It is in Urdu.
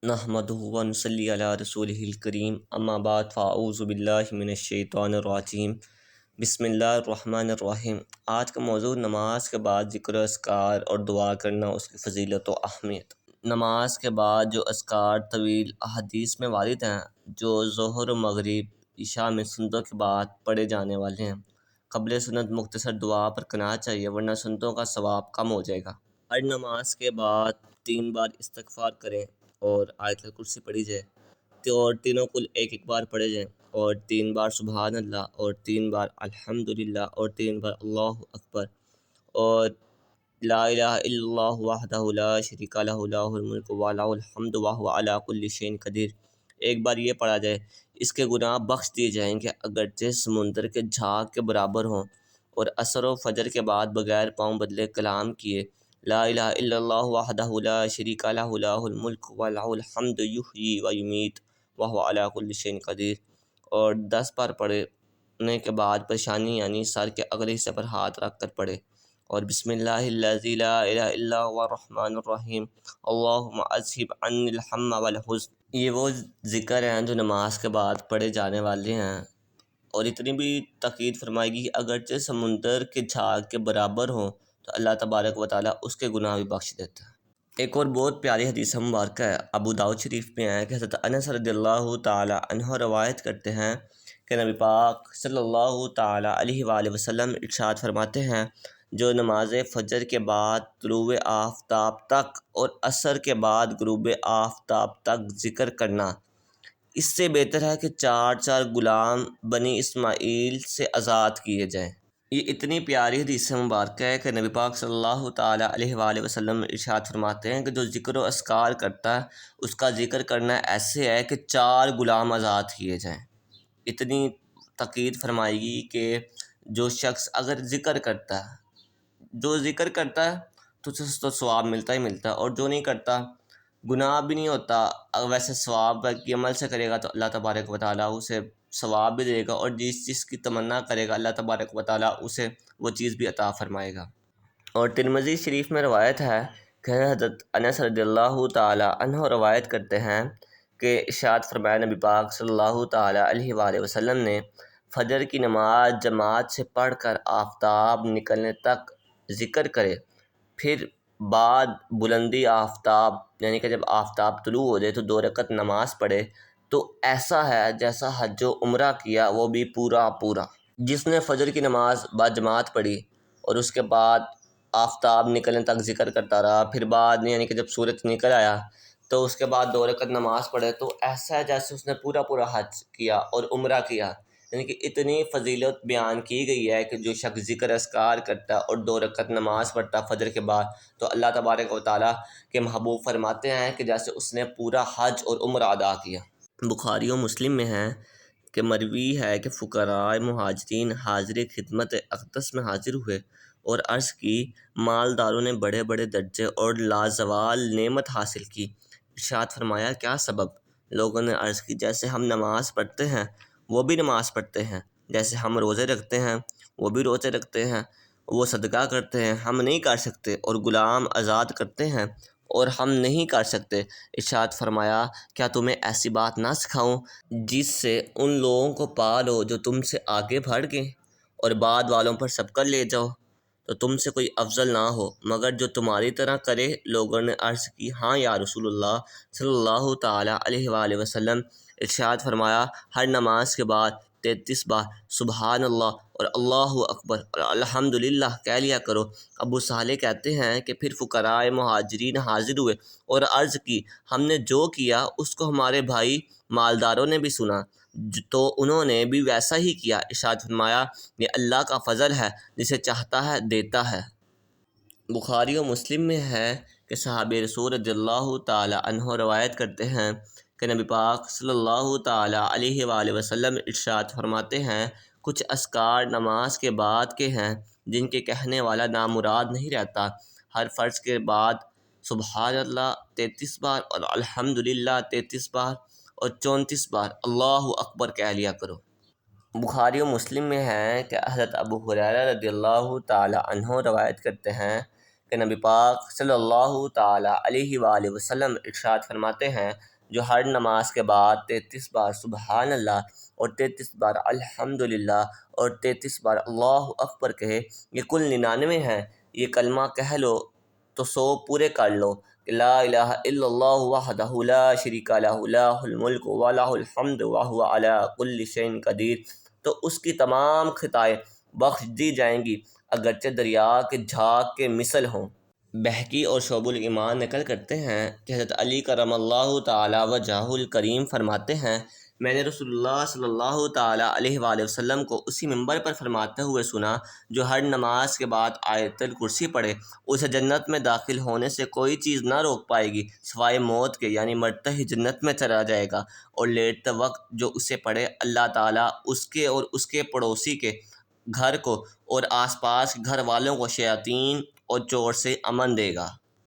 نحمدہ و نصلی علی رسولہ الکریم اما بعد فاعوذ باللہ من الشیطان الرجیم بسم اللہ الرحمن الرحیم۔ آج کا موضوع نماز کے بعد ذکر و اذکار اور دعا کرنا، اس کی فضیلت و اہمیت۔ نماز کے بعد جو اذکار طویل احادیث میں وارد ہیں، جو ظہر و مغرب عشاء میں سنتوں کے بعد پڑھے جانے والے ہیں، قبل سنت مختصر دعا پر کرنا چاہیے، ورنہ سنتوں کا ثواب کم ہو جائے گا۔ ہر نماز کے بعد 3 بار استغفار کریں اور آیت الکرسی پڑھی جائے، اور تینوں کل ایک بار پڑھے جائیں، اور 3 بار سبحان اللہ، اور 3 بار الحمدللہ، اور 3 بار اللہ اکبر، اور لا الہ الا اللہ وحدہ لا شریک لہ لہ الملک و لہ الحمد وہو علی کل شیء قدیر۔ ایک بار یہ پڑھا جائے، اس کے گناہ بخش دیے جائیں گے، اگرچہ سمندر کے جھاگ کے برابر ہوں۔ اور عصر و فجر کے بعد بغیر پاؤں بدلے کلام کیے، لا الہ الا اللہ وحدہ لا شریک لہ لہ الملک و لہ الحمد یحیی و یمیت وہو علی کل شیء قدیر، اور 10 بار پڑھنے کے بعد پریشانی یعنی سر کے اگلے حصے پر ہاتھ رکھ کر پڑھے، اور بسم اللہ الذی لا الہ الا هو الرحمن الرحیم اللہم اذھب عنی الہم والحزن۔ یہ وہ ذکر ہیں جو نماز کے بعد پڑھے جانے والے ہیں، اور اتنی بھی تاکید فرمائے گی کہ اگرچہ سمندر کے جھاگ کے برابر ہوں تو اللہ تبارک و تعالیٰ اس کے گناہ بھی بخش دیتا ہے۔ ایک اور بہت پیاری حدیث مبارکہ ہے، ابو داؤد شریف میں ہے کہ حضرت انس رضی اللہ تعالیٰ عنہ روایت کرتے ہیں کہ نبی پاک صلی اللہ تعالیٰ علیہ وآلہ وسلم ارشاد فرماتے ہیں، جو نماز فجر کے بعد طلوع آفتاب تک اور عصر کے بعد غروب آفتاب تک ذکر کرنا، اس سے بہتر ہے کہ 4 غلام بنی اسماعیل سے آزاد کیے جائیں۔ یہ اتنی پیاری حدیث مبارکہ ہے کہ نبی پاک صلی اللہ تعالیٰ علیہ وآلہ وسلم ارشاد فرماتے ہیں کہ جو ذکر و اذکار کرتا ہے، اس کا ذکر کرنا ایسے ہے کہ 4 غلام آزاد کیے جائیں۔ اتنی تاکید فرمائے گی کہ جو شخص اگر ذکر کرتا ہے، جو ذکر کرتا ہے تو اسے تو ثواب ملتا ہی ملتا ہے، اور جو نہیں کرتا گناہ بھی نہیں ہوتا، ویسے ثواب کی عمل سے کرے گا تو اللہ تبارک و تعالیٰ اسے ثواب بھی دے گا، اور جس چیز کی تمنا کرے گا اللہ تبارک و تعالیٰ اسے وہ چیز بھی عطا فرمائے گا۔ اور ترمذی شریف میں روایت ہے کہ حضرت انس رضی اللہ تعالیٰ عنہ روایت کرتے ہیں کہ ارشاد فرمایا نبی پاک صلی اللہ تعالیٰ علیہ وآلہ وسلم نے، فجر کی نماز جماعت سے پڑھ کر آفتاب نکلنے تک ذکر کرے، پھر بعد بلندی آفتاب یعنی کہ جب آفتاب طلوع ہو جائے تو 2 رکعت نماز پڑھے، تو ایسا ہے جیسا حج و عمرہ کیا، وہ بھی پورا پورا۔ جس نے فجر کی نماز باجماعت پڑھی اور اس کے بعد آفتاب نکلنے تک ذکر کرتا رہا، پھر بعد میں یعنی کہ جب سورج نکل آیا تو اس کے بعد 2 رکعت نماز پڑھے، تو ایسا ہے جیسے اس نے پورا حج کیا اور عمرہ کیا۔ یعنی کہ اتنی فضیلت بیان کی گئی ہے کہ جو شخص ذکر اذکار کرتا اور 2 رکعت نماز پڑھتا فجر کے بعد، تو اللہ تبارک و تعالیٰ کے محبوب فرماتے ہیں کہ جیسے اس نے پورا حج اور عمرہ ادا کیا۔ بخاری و مسلم میں ہے کہ مروی ہے کہ فقراء مہاجرین حاضر خدمت اقدس میں حاضر ہوئے اور عرض کی، مالداروں نے بڑے بڑے درجے اور لازوال نعمت حاصل کی۔ ارشاد فرمایا، کیا سبب؟ لوگوں نے عرض کی، جیسے ہم نماز پڑھتے ہیں وہ بھی نماز پڑھتے ہیں، جیسے ہم روزے رکھتے ہیں وہ بھی روزے رکھتے ہیں، وہ صدقہ کرتے ہیں ہم نہیں کر سکتے، اور غلام آزاد کرتے ہیں اور ہم نہیں کر سکتے۔ ارشاد فرمایا، کیا تمہیں ایسی بات نہ سکھاؤں جس سے ان لوگوں کو پالو جو تم سے آگے بڑھ گئے، اور بعد والوں پر سبقت لے جاؤ تو تم سے کوئی افضل نہ ہو مگر جو تمہاری طرح کرے۔ لوگوں نے عرض کی، ہاں یا رسول اللہ صلی اللہ تعالیٰ علیہ وآلہ وسلم۔ ارشاد فرمایا، ہر نماز کے بعد 33 بار سبحان اللہ اور اللہ اکبر اور الحمدللہ کہہ لیا کرو۔ ابو صالح کہتے ہیں کہ پھر فقراء مہاجرین حاضر ہوئے اور عرض کی، ہم نے جو کیا اس کو ہمارے بھائی مالداروں نے بھی سنا تو انہوں نے بھی ویسا ہی کیا۔ ارشاد فرمایا، یہ اللہ کا فضل ہے، جسے چاہتا ہے دیتا ہے۔ بخاری و مسلم میں ہے کہ صحابہ رسول رضی اللہ تعالیٰ عنہ روایت کرتے ہیں کہ نبی پاک صلی اللہ تعالیٰ علیہ وآلہ وسلم ارشاد فرماتے ہیں، کچھ اذکار نماز کے بعد کے ہیں جن کے کہنے والا نامراد نہیں رہتا۔ ہر فرض کے بعد سبحان اللہ 33 بار اور الحمدللہ 33 بار اور 34 بار اللہ اکبر کہہ لیا کرو۔ بخاری و مسلم میں ہے کہ حضرت ابو ہریرہ رضی اللہ تعالیٰ عنہ روایت کرتے ہیں کہ نبی پاک صلی اللہ تعالیٰ علیہ وآلہ وسلم ارشاد فرماتے ہیں، جو ہر نماز کے بعد 33 بار سبحان اللہ اور 33 بار الحمدللہ اور 33 بار اللہ اکبر کہے، یہ کل 99 ہیں۔ یہ کلمہ کہہ لو تو 100 پورے کر لو کہ لا الہ الا اللہ وحدہ لا شریک لہ لہ الملک و لہ الحمد وہو علی کل شیء قدیر، تو اس کی تمام خطائیں بخش دی جائیں گی، اگرچہ دریا کے جھاگ کے مثل ہوں۔ بہقی اور شعب الایمان نقل کرتے ہیں کہ حضرت علی کرم اللہ تعالی وجہہ الکریم فرماتے ہیں، میں نے رسول اللہ صلی اللہ تعالیٰ علیہ وآلہ وسلم کو اسی منبر پر فرماتے ہوئے سنا، جو ہر نماز کے بعد آیت الکرسی پڑھے اسے جنت میں داخل ہونے سے کوئی چیز نہ روک پائے گی سوائے موت کے، یعنی مرتے ہی جنت میں چلا جائے گا، اور لیٹتے وقت جو اسے پڑھے اللہ تعالیٰ اس کے اور اس کے پڑوسی کے گھر کو اور آس پاس کے گھر والوں کو شیاطین اور چور سے امن دے گا۔